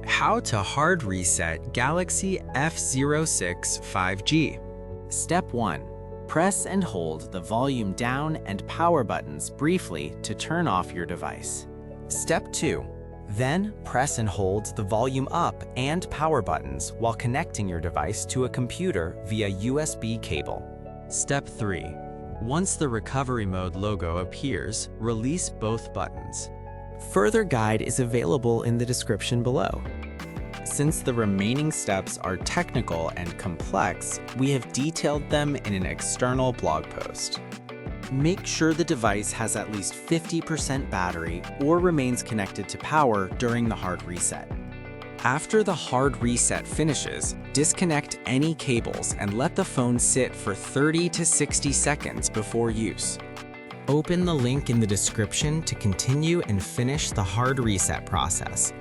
How to hard reset Galaxy F06 5G. Step 1. Press and hold the volume down and power buttons briefly to turn off your device. Step 2. Then press and hold the volume up and power buttons while connecting your device to a computer via USB cable. Step 3. Once the recovery mode logo appears, release both buttons. Further guide is available in the description below. Since the remaining steps are technical and complex, we have detailed them in an external blog post. Make sure the device has at least 50% battery or remains connected to power during the hard reset. After the hard reset finishes, disconnect any cables and let the phone sit for 30 to 60 seconds before use. Open the link in the description to continue and finish the hard reset process.